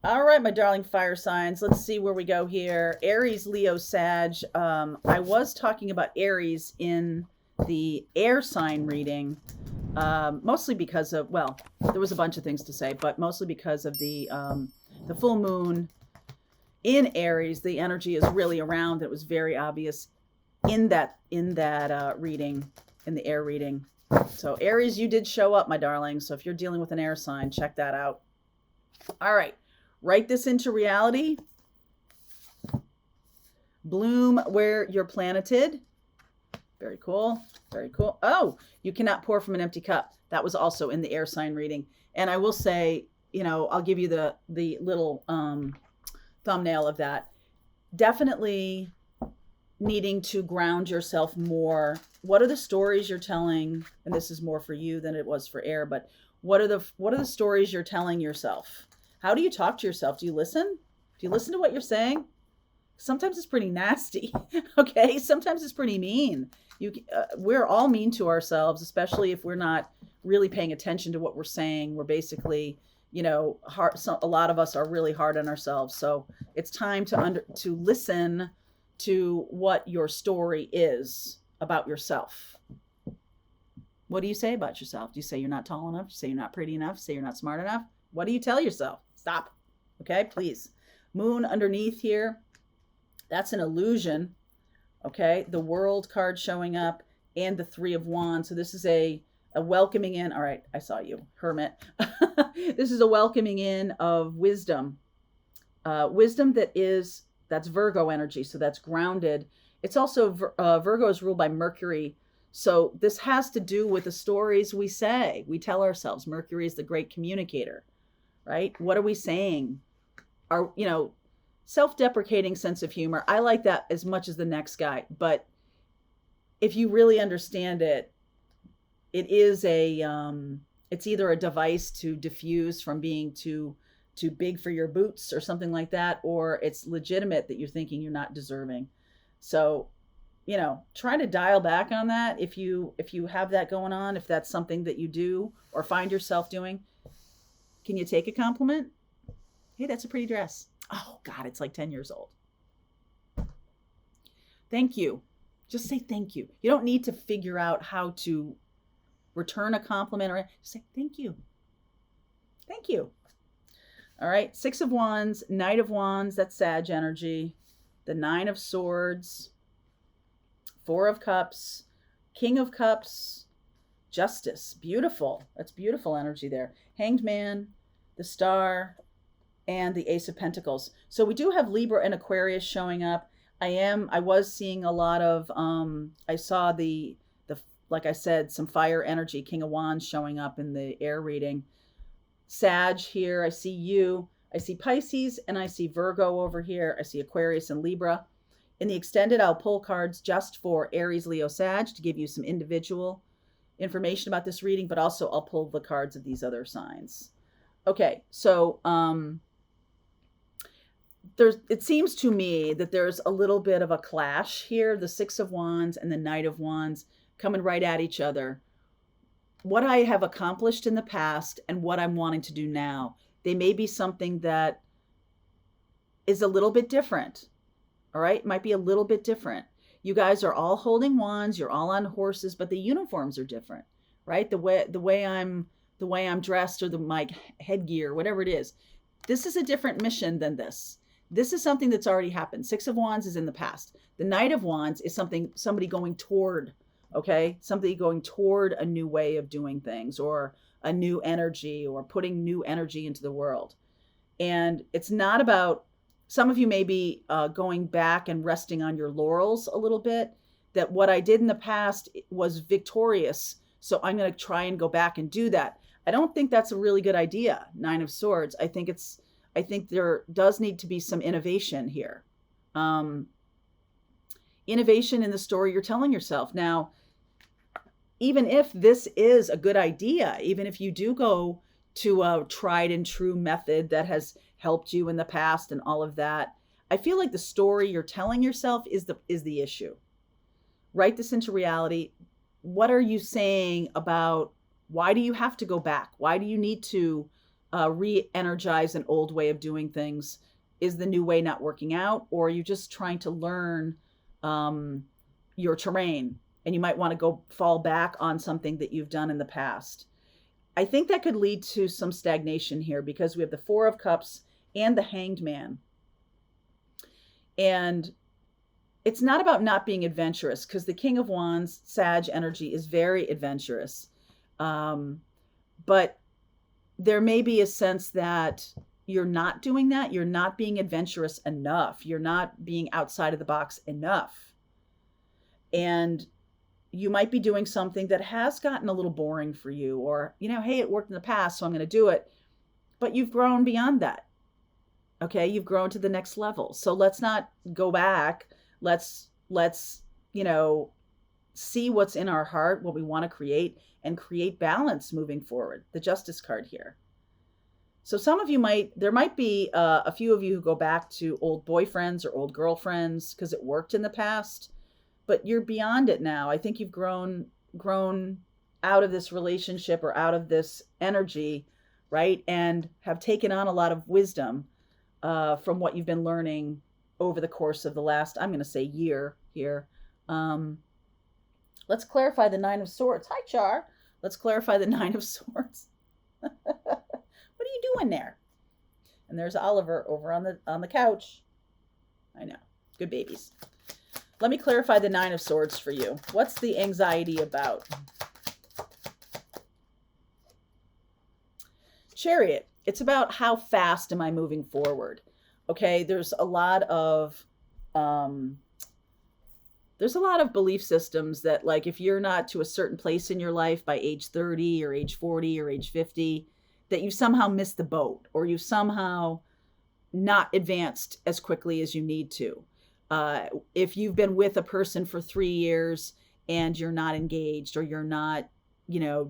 All right, my darling fire signs. Let's see where we go here. Aries, Leo, Sag. I was talking about Aries in the air sign reading, mostly because of, well, there was a bunch of things to say, but mostly because of the full moon in Aries. The energy is really around. It was very obvious in that reading, in the air reading. So Aries, you did show up, my darling. So if you're dealing with an air sign, check that out. All right. Write this into reality. Bloom where you're planted. Very cool. Very cool. Oh, you cannot pour from an empty cup. That was also in the air sign reading. And I will say, I'll give you the little thumbnail of that. Definitely needing to ground yourself more. What are the stories you're telling? And this is more for you than it was for air, but what are the stories you're telling yourself? How do you talk to yourself? Do you listen? Do you listen to what you're saying? Sometimes it's pretty nasty. Okay, sometimes it's pretty mean. We're all mean to ourselves, especially if we're not really paying attention to what we're saying. We're basically, hard. A lot of us are really hard on ourselves. So it's time to listen to what your story is about yourself. What do you say about yourself? Do you say you're not tall enough? Do you say you're not pretty enough? Do you say you're not smart enough? What do you tell yourself? Stop. Okay, please. Moon underneath here. That's an illusion. Okay, the World card showing up and the Three of Wands. So this is a welcoming in. All right, I saw you, Hermit. This is a welcoming in of wisdom. Wisdom that's Virgo energy. So that's grounded. It's also Virgo is ruled by Mercury. So this has to do with the stories we say. We tell ourselves. Mercury is the great communicator, right? What are we saying? Our, self-deprecating sense of humor. I like that as much as the next guy. But if you really understand it, it is it's either a device to diffuse from being too big for your boots or something like that, or it's legitimate that you're thinking you're not deserving. So, try to dial back on that if you have that going on, if that's something that you do or find yourself doing. Can you take a compliment? Hey, that's a pretty dress. Oh God, it's like 10 years old. Thank you. Just say thank you. You don't need to figure out how to return a compliment or just say thank you. Thank you. All right, Six of Wands, Knight of Wands, that's Sag energy. The Nine of Swords, Four of Cups, King of Cups, Justice. Beautiful. That's beautiful energy there. Hanged Man, the Star, and the Ace of Pentacles. So we do have Libra and Aquarius showing up. I was seeing a lot of, I saw the, like I said, some fire energy, King of Wands showing up in the air reading. Sag here, I see you. I see Pisces and I see Virgo over here. I see Aquarius and Libra. In the extended, I'll pull cards just for Aries, Leo, Sag to give you some individual information about this reading, but also I'll pull the cards of these other signs. Okay, so it seems to me that there's a little bit of a clash here, the Six of Wands and the Knight of Wands coming right at each other. What I have accomplished in the past and what I'm wanting to do now, they may be something that is a little bit different. All right, might be a little bit different. You guys are all holding wands, you're all on horses, but the uniforms are different, right? The way I'm dressed or my headgear, whatever it is. This is a different mission than this. This is something that's already happened. Six of Wands is in the past. The Knight of Wands is somebody going toward, okay? Somebody going toward a new way of doing things or a new energy or putting new energy into the world. And it's not about, some of you may be going back and resting on your laurels a little bit, that what I did in the past was victorious, so I'm going to try and go back and do that. I don't think that's a really good idea, Nine of Swords. I think there does need to be some innovation here. Innovation in the story you're telling yourself. Now, even if this is a good idea, even if you do go to a tried and true method that has helped you in the past and all of that, I feel like the story you're telling yourself is the issue. Write this into reality. What are you saying about why do you have to go back? Why do you need to re-energize an old way of doing things? Is the new way not working out, or are you just trying to learn your terrain, and you might want to go fall back on something that you've done in the past? I think that could lead to some stagnation here, because we have the Four of Cups and the Hanged Man. And it's not about not being adventurous, because the King of Wands, Sag energy, is very adventurous. But there may be a sense that you're not doing that. You're not being adventurous enough. You're not being outside of the box enough. And you might be doing something that has gotten a little boring for you, or, hey, it worked in the past, so I'm going to do it. But you've grown beyond that. Okay. You've grown to the next level. So let's not go back. Let's, see what's in our heart, what we want to create, and create balance moving forward. The Justice card here. So some of you there might be a few of you who go back to old boyfriends or old girlfriends because it worked in the past, but you're beyond it now. I think you've grown out of this relationship or out of this energy, right? And have taken on a lot of wisdom from what you've been learning over the course of the last, I'm going to say, year here. Let's clarify the Nine of Swords. Hi, Char. Let's clarify the Nine of Swords. What are you doing there? And there's Oliver over on the couch. I know. Good babies. Let me clarify the Nine of Swords for you. What's the anxiety about? Chariot. It's about how fast am I moving forward? Okay, there's a lot of belief systems that, like, if you're not to a certain place in your life by age 30 or age 40 or age 50, that you somehow missed the boat, or you somehow not advanced as quickly as you need to. If you've been with a person for 3 years and you're not engaged, or you're not,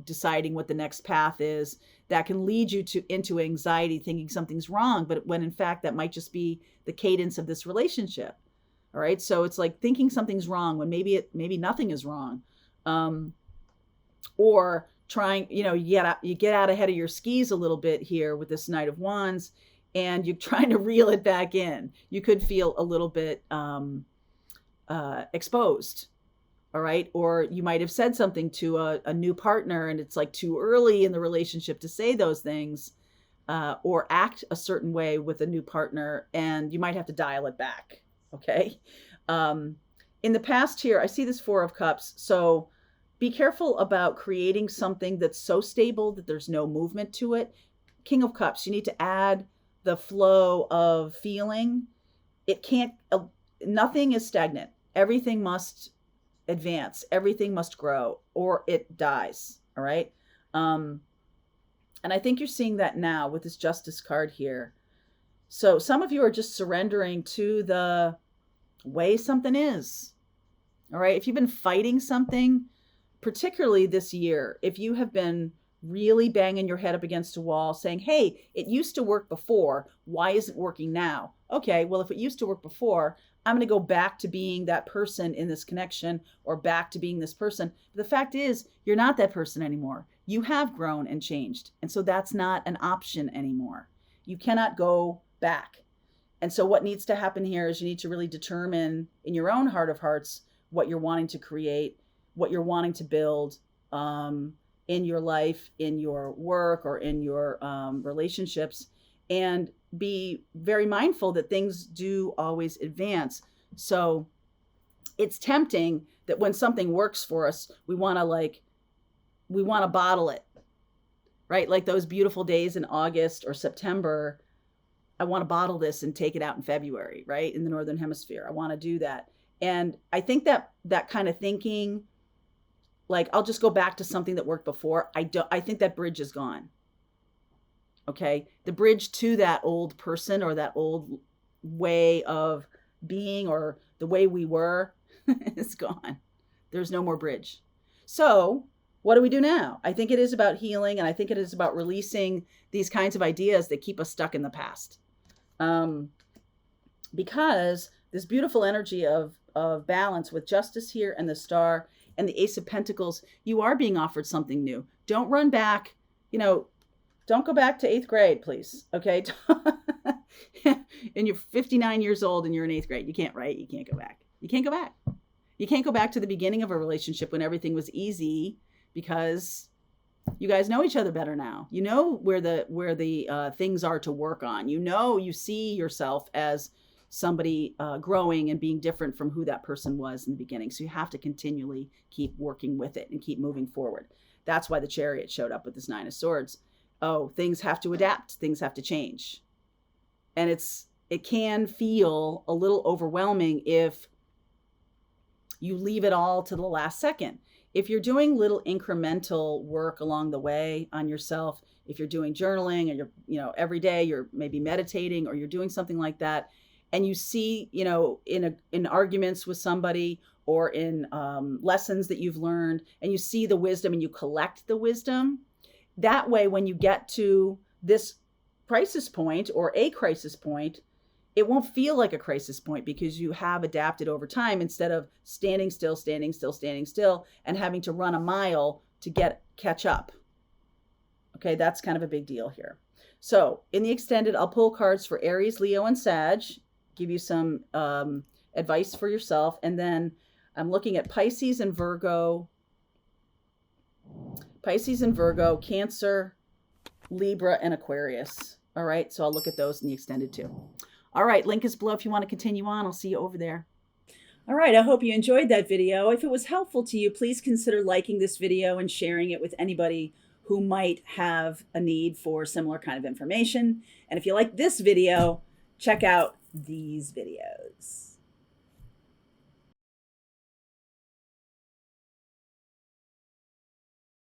deciding what the next path is, that can lead you into anxiety, thinking something's wrong, but when in fact that might just be the cadence of this relationship. All right. So it's like thinking something's wrong when maybe nothing is wrong. Or trying, you get out ahead of your skis a little bit here with this Knight of Wands, and you're trying to reel it back in. You could feel a little bit exposed. All right. Or you might have said something to a new partner, and it's like too early in the relationship to say those things, or act a certain way with a new partner, and you might have to dial it back. Okay. In the past here, I see this Four of Cups. So be careful about creating something that's so stable that there's no movement to it. King of Cups, you need to add the flow of feeling. It can't, nothing is stagnant. Everything must advance. Everything must grow, or it dies. All right. And I think you're seeing that now with this Justice card here. So some of you are just surrendering to the way something is. All right. If you've been fighting something, particularly this year, if you have been really banging your head up against a wall saying, hey, it used to work before, why is it working now? Okay, well, if it used to work before, I'm going to go back to being that person in this connection, or back to being this person. But the fact is, you're not that person anymore. You have grown and changed. And so that's not an option anymore. You cannot go back. And so what needs to happen here is you need to really determine in your own heart of hearts what you're wanting to create, what you're wanting to build in your life, in your work, or in your relationships, and be very mindful that things do always advance. So it's tempting that when something works for us, we want to bottle it, right? Like those beautiful days in August or September. I want to bottle this and take it out in February, right? In the Northern Hemisphere. I want to do that. And I think that kind of thinking, like, I'll just go back to something that worked before. I think that bridge is gone. Okay. The bridge to that old person or that old way of being or the way we were is gone. There's no more bridge. So what do we do now? I think it is about healing, and I think it is about releasing these kinds of ideas that keep us stuck in the past. Because this beautiful energy of balance with Justice here and the Star and the Ace of Pentacles, you are being offered something new. Don't run back. Don't go back to 8th grade, please. Okay. And you're 59 years old and you're in 8th grade. You can't, right? You can't go back. You can't go back. You can't go back to the beginning of a relationship when everything was easy, because you guys know each other better now. You know where the things are to work on. You know, you see yourself as somebody growing and being different from who that person was in the beginning. So you have to continually keep working with it and keep moving forward. That's why the Chariot showed up with this 9 of Swords. Oh, things have to adapt. Things have to change. And it can feel a little overwhelming if you leave it all to the last second. If you're doing little incremental work along the way on yourself, if you're doing journaling, and you're, every day you're maybe meditating, or you're doing something like that, and you see, in arguments with somebody, or in lessons that you've learned, and you see the wisdom and you collect the wisdom, that way, when you get to this crisis point or a crisis point, it won't feel like a crisis point, because you have adapted over time, instead of standing still, and having to run a mile to catch up. Okay, that's kind of a big deal here. So in the extended, I'll pull cards for Aries, Leo, and Sag, give you some advice for yourself. And then I'm looking at Pisces and Virgo, Cancer, Libra, and Aquarius. All right, so I'll look at those in the extended too. All right, link is below if you want to continue on. I'll see you over there. All right, I hope you enjoyed that video. If it was helpful to you, please consider liking this video and sharing it with anybody who might have a need for similar kind of information. And if you like this video, check out these videos.